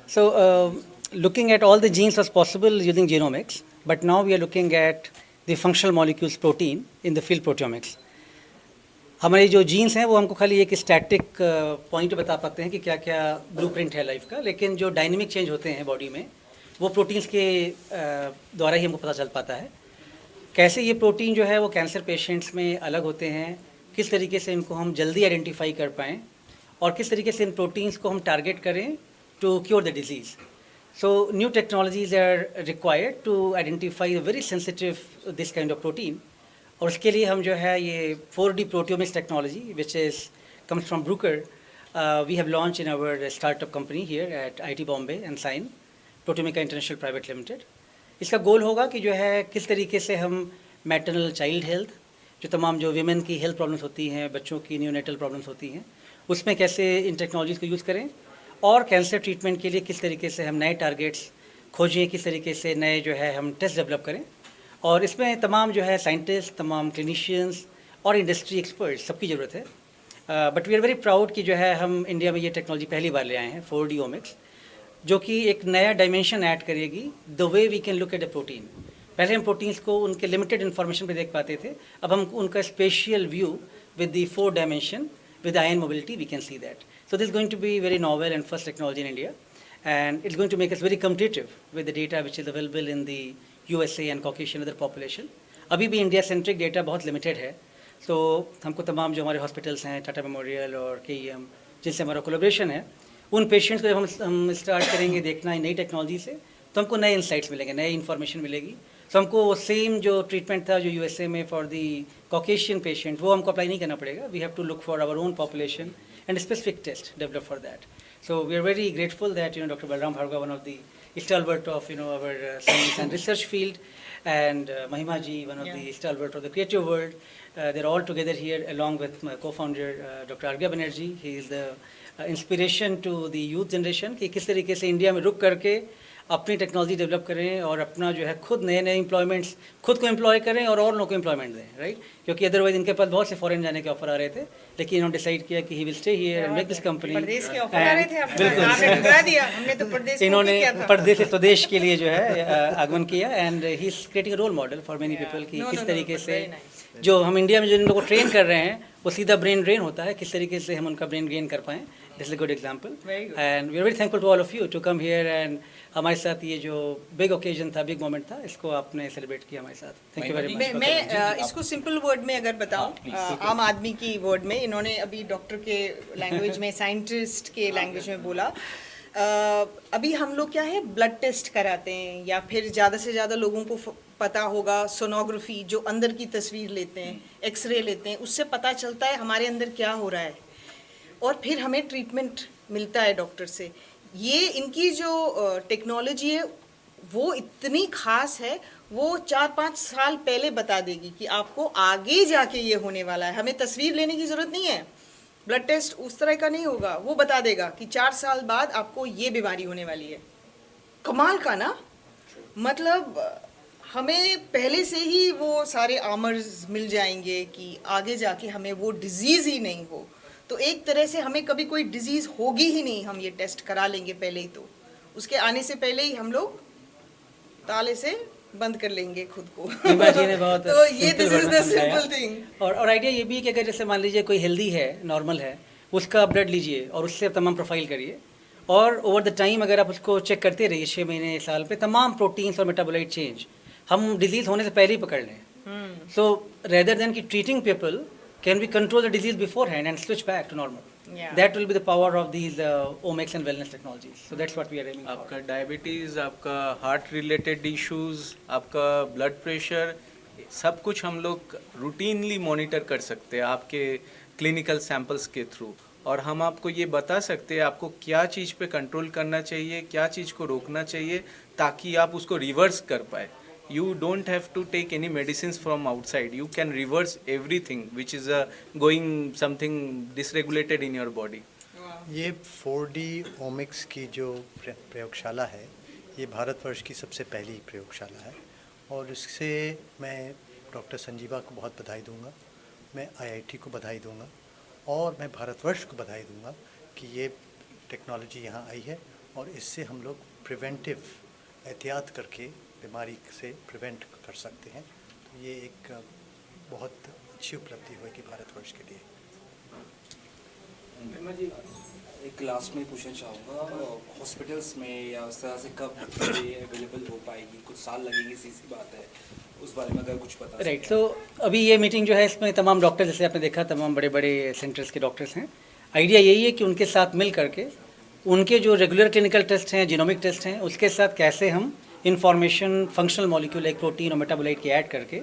So, looking at all the genes was possible using genomics, but now we are looking at the functional molecules protein in the field proteomics. हमारे जो jeans हैं वो हमको खाली एक static point बता पाते हैं कि क्या क्या ब्लूप्रिंट है लाइफ का, लेकिन जो डायनेमिक चेंज होते हैं बॉडी में वो प्रोटीन्स के द्वारा ही हमको पता चल पाता है। कैसे ये प्रोटीन जो है वो कैंसर पेशेंट्स में अलग होते हैं, किस तरीके से इनको हम जल्दी आइडेंटिफाई कर पाएँ और किस तरीके से इन प्रोटीन्स को हम टारगेट करें to cure the disease. So new technologies are required to identify a very sensitive this kind of protein. और उसके लिए हम जो है ये 4D proteomics technology which is comes from Bruker, we have launched in our startup company here at IIT Bombay and Sign Proteomica International Private Limited. इसका गोल होगा कि जो है किस तरीके से हम मैटरनल चाइल्ड हेल्थ, जो तमाम जो वीमेन की हेल्थ प्रॉब्लम्स होती हैं, बच्चों की न्यूनेटल प्रॉब्लम्स होती हैं, उसमें कैसे इन टेक्नोलॉजीज़ को यूज़ करें और कैंसर ट्रीटमेंट के लिए किस तरीके से हम नए टारगेट्स खोजें, किस तरीके से नए जो है हम टेस्ट डेवलप करें। और इसमें तमाम जो है साइंटिस्ट, तमाम क्लिनिशियंस और इंडस्ट्री एक्सपर्ट्स सबकी ज़रूरत है। But we are very proud कि जो है हम इंडिया में ये टेक्नोलॉजी पहली बार ले आए हैं 4D ओमिक्स, जो कि एक नया डायमेंशन ऐड करेगी the way we can look at a protein. पहले हम प्रोटीन्स को उनके लिमिटेड इन्फॉर्मेशन पे देख पाते थे, अब हम उनका spatial view with the 4 dimension with ion mobility we can see that. So this is going to be very novel and first technology in India, and it's going to make us very competitive with the data which is available in the USA and Caucasian other population. अभी भी India centric data बहुत limited है, तो हमको तमाम जो हमारे hospitals हैं, टाटा मेमोरियल और KEM, जिनसे हमारा कोलेब्रेशन है, उन पेशेंट्स को जब हम स्टार्ट करेंगे देखना नई टेक्नोलॉजी से, तो हमको नए इंसाइट्स मिलेंगे, नए इन्फॉर्मेशन मिलेगी। तो हमको वो सेम जो ट्रीटमेंट था जो USA में फॉर दी कॉकेशियन पेशेंट, वो हमको अप्लाई नहीं करना पड़ेगा। We have to look for our own population and specific test develop for that. So we are very grateful that doctor Balram Bhargava, one of the stalwart of our science and research field, and Mahima ji, one of the stalwart of the creative world, they're all together here along with my co-founder Dr. Arghya Banerjee. He is the inspiration to the youth generation कि किस तरीके से India में रुक करके अपनी technology develop करें और अपना जो है खुद नए नए एम्प्लॉयमेंट्स खुद को एम्प्लॉय करें और लोगों को एम्प्लॉयमेंट दें, राइट? क्योंकि अदरवाइज इनके पास बहुत से फॉरेन जाने के ऑफर आ रहे थे, लेकिन इन्होंने डिसाइड किया कि he will stay here and make this company. परदेश के ऑफर आ रहे थे, आपने ठुकरा दिया। हमने तो परदेश इन्होंने परदेश से स्वदेश के लिए जो है आगमन किया, and he is creating role model for many people कि किस तरीके से जो हम इंडिया में जिन लोगों को ट्रेन कर रहे हैं वो सीधा ब्रेन ड्रेन होता है, किस तरीके से हम उनका ब्रेन गेन कर पाएँ। This is a good example, and we are very thankful to all of you to come here, एंड हमारे साथ ये जो बिग ओकेजन था, बिग मोमेंट था, इसको आपने सेलिब्रेट किया हमारे साथ। Thank you very much. मैं इसको सिंपल वर्ड में अगर बताऊं, आम आदमी की वर्ड में, इन्होंने अभी डॉक्टर के लैंग्वेज में, साइंटिस्ट के लैंग्वेज में बोला। अभी हम लोग क्या है, ब्लड टेस्ट कराते हैं, या फिर ज़्यादा से ज़्यादा लोगों को पता होगा सोनोग्राफी, जो अंदर की तस्वीर लेते हैं, एक्सरे लेते हैं, उससे पता चलता है हमारे अंदर क्या हो रहा है, और फिर हमें ट्रीटमेंट मिलता है डॉक्टर से। ये इनकी जो टेक्नोलॉजी है वो इतनी खास है, वो 4-5 साल पहले बता देगी कि आपको आगे जाके ये होने वाला है। हमें तस्वीर लेने की ज़रूरत नहीं है, ब्लड टेस्ट उस तरह का नहीं होगा, वो बता देगा कि 4 साल बाद आपको ये बीमारी होने वाली है। कमाल का ना, मतलब हमें पहले से ही वो सारे आमर्स मिल जाएंगे कि आगे जाके हमें वो डिजीज़ ही नहीं हो। तो एक तरह से हमें कभी कोई डिजीज़ होगी ही नहीं, हम ये टेस्ट करा लेंगे पहले ही, तो उसके आने से पहले ही हम लोग ताले से बंद कर लेंगे खुद को। बहुत तो ये this is the simple thing. और आइडिया ये भी है कि अगर जैसे मान लीजिए कोई हेल्दी है, नॉर्मल है, उसका ब्लड लीजिए और उससे तमाम प्रोफाइल करिए, और ओवर द टाइम अगर आप उसको चेक करते रहिए 6 महीने, साल पे, तमाम प्रोटीन्स और मेटाबोलाइट चेंज हम डिजीज़ होने से पहले ही पकड़ लें। सो रेदर देन की treating people, can we control the disease beforehand and switch back to normal? Yeah. That will be the power of these omics and wellness technologies. So that's what we are aiming for. आपका diabetes, आपका heart related issues, आपका blood pressure, सब कुछ हम लोग routinely monitor कर सकते हैं आपके क्लिनिकल सैंपल्स के थ्रू, और हम आपको ये बता सकते हैं आपको क्या चीज़ पे कंट्रोल करना चाहिए, क्या चीज़ को रोकना चाहिए, ताकि आप उसको रिवर्स कर पाए। You don't have to take any medicines from outside. You can reverse everything which is going something dysregulated in your body. ये 4D ओमिक्स की जो प्रयोगशाला है, ये भारतवर्ष की सबसे पहली प्रयोगशाला है, और इससे मैं डॉक्टर संजीवा को बहुत बधाई दूंगा, मैं IIT को बधाई दूंगा, और मैं भारतवर्ष को बधाई दूंगा कि ये टेक्नोलॉजी यहाँ आई है और इससे हम लोग प्रिवेंटिव एहतियात करके बीमारी से प्रिवेंट कर सकते हैं। तो ये एक बहुत अच्छी उपलब्धि होगी भारतवर्ष के लिए। एक लास्ट में पूछना चाहूँगा, हॉस्पिटल्स में या उस तरह से कब ये अवेलेबल हो पाएगी? कुछ साल लगेगी, सीधी बात है, उस बारे में अगर कुछ पता। राइट, तो अभी ये मीटिंग जो है इसमें तमाम डॉक्टर, जैसे आपने देखा तमाम बड़े बड़े सेंटर्स के डॉक्टर्स हैं। आइडिया यही है कि उनके साथ मिल करके उनके जो रेगुलर क्लिनिकल टेस्ट हैं, जीनोमिक टेस्ट हैं, उसके साथ कैसे हम इंफॉर्मेशन फंक्शनल मॉलिक्यूल एक प्रोटीन और मेटाबोलाइट के ऐड करके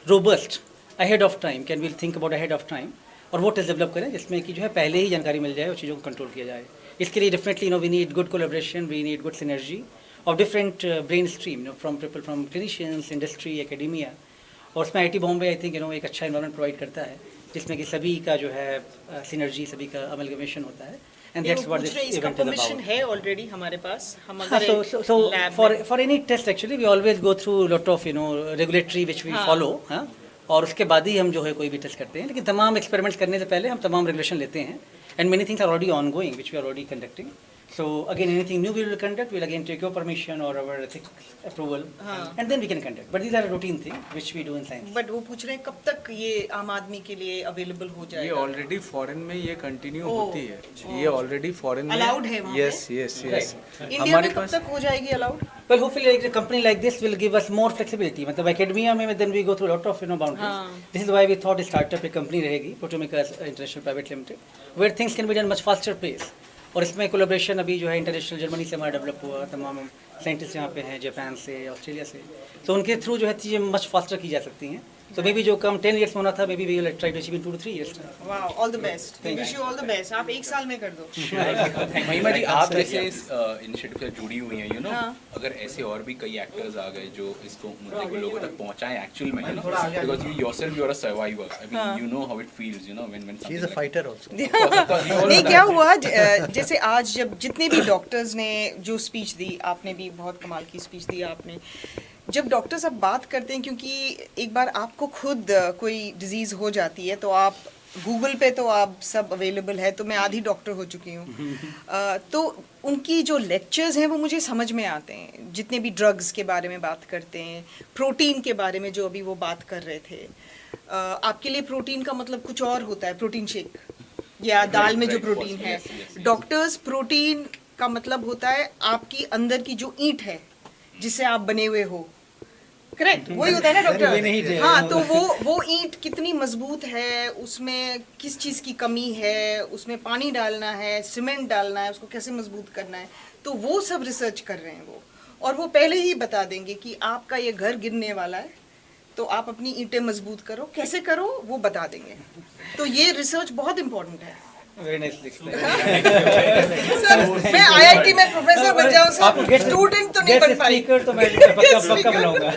robust ahead of time, can we'll think about ahead of time, और वो टेस्ट डेवलप करें जिसमें कि जो है पहले ही जानकारी मिल जाए और चीज़ों को कंट्रोल किया जाए। इसके लिए definitely we need good collaboration, we need good synergy of different brain stream from people, from clinicians, industry, academia. और उसमें IT बॉम्बे आई थिंक एक अच्छा इन्वायरमेंट प्रोवाइड करता है जिसमें कि सभी का जो है सिनर्जी, सभी का अमलगमेशन होता है। एंड दैट्स व्हाट दिस इसका इवेंट इज परमिशन अबाउट। है ऑलरेडी हमारे पास, हम हाँ, अगर so lab में- for any test actually we always go through lot of regulatory which we हाँ. follow, हाँ, और उसके बाद ही हम जो है कोई भी टेस्ट करते हैं। लेकिन तमाम एक्सपेरिमेंट्स करने से पहले हम तमाम रेगुलेशन लेते हैं, and many things are already ongoing which we are already conducting. So again, anything new we will conduct, we'll again take your permission or our ethics approval, हाँ. and then we can conduct. But these are routine things which we do in science. But वो पूछ रहे हैं कब तक ये आम आदमी के लिए अवेलेबल हो ये जाएगा? ऑलरेडी फॉरेन में ये कंटिन्यू ओह, होती है, ये ऑलरेडी फॉरेन में Allowed है वहाँ यस यस यस। इंडिया में कब तक हो जाएगी allowed? Well, hopefully, like a company like this will give us more flexibility. मतलब academia में then we go through a lot of boundaries. हाँ. This is why we thought a startup एक company रहेगी, Proteomica International Private Limited, where things can be done much faster pace. और इसमें collaboration अभी जो है इंटरनेशनल जर्मनी से हमारा डेवलप हुआ, तमाम साइंटिस्ट यहाँ पे हैं, जापान से, ऑस्ट्रेलिया से, तो उनके थ्रू जो है चीज़ें मच फास्टर की जा सकती हैं। तो मे बी जो कम 10 years में होना था, maybe we will try to achieve in 2 to 3 years। Wow, all the best, we wish you all the best. आप एक साल में कर दो। महिमा जी, आप जैसे इस इनिशिएटिव से जुड़ी हुई हैं, हाँ. अगर ऐसे और भी कई एक्टर्स आ गए जो इसको मुद्दे को लोगों तक पहुंचाएं एक्चुअल में, because you yourself you are a survivor, I mean you know how it feels, when She is a fighter also. नहीं, क्या हुआ जैसे आज जब जितने भी डॉक्टर्स ने जो स्पीच दी, आपने भी बहुत कमाल की स्पीच दी आपने, जब डॉक्टर्स अब बात करते हैं, क्योंकि एक बार आपको खुद कोई डिजीज़ हो जाती है तो आप गूगल पे तो आप सब अवेलेबल है, तो मैं आधी डॉक्टर हो चुकी हूँ। तो उनकी जो लेक्चर्स हैं वो मुझे समझ में आते हैं, जितने भी ड्रग्स के बारे में बात करते हैं, प्रोटीन के बारे में जो अभी वो बात कर रहे थे। आपके लिए प्रोटीन का मतलब कुछ और होता है, प्रोटीन शेक या दाल में जो प्रोटीन है। डॉक्टर्स, प्रोटीन का मतलब होता है आपकी अंदर की जो ईंट है जिससे आप बने हुए हो, करेक्ट? वही होता है ना डॉक्टर? हाँ, तो वो ईंट कितनी मजबूत है, उसमें किस चीज़ की कमी है, उसमें पानी डालना है, सीमेंट डालना है, उसको कैसे मजबूत करना है, तो वो सब रिसर्च कर रहे हैं वो, और वो पहले ही बता देंगे कि आपका ये घर गिरने वाला है, तो आप अपनी ईंटें मजबूत करो, कैसे करो वो बता देंगे। तो ये रिसर्च बहुत इंपॉर्टेंट है। Very nicely explained. सर, मैं IIT में प्रोफेसर बन जाऊँ सर, स्टूडेंट तो नहीं बन पाई। स्पीकर तो मैं पक्का बुलाऊंगा।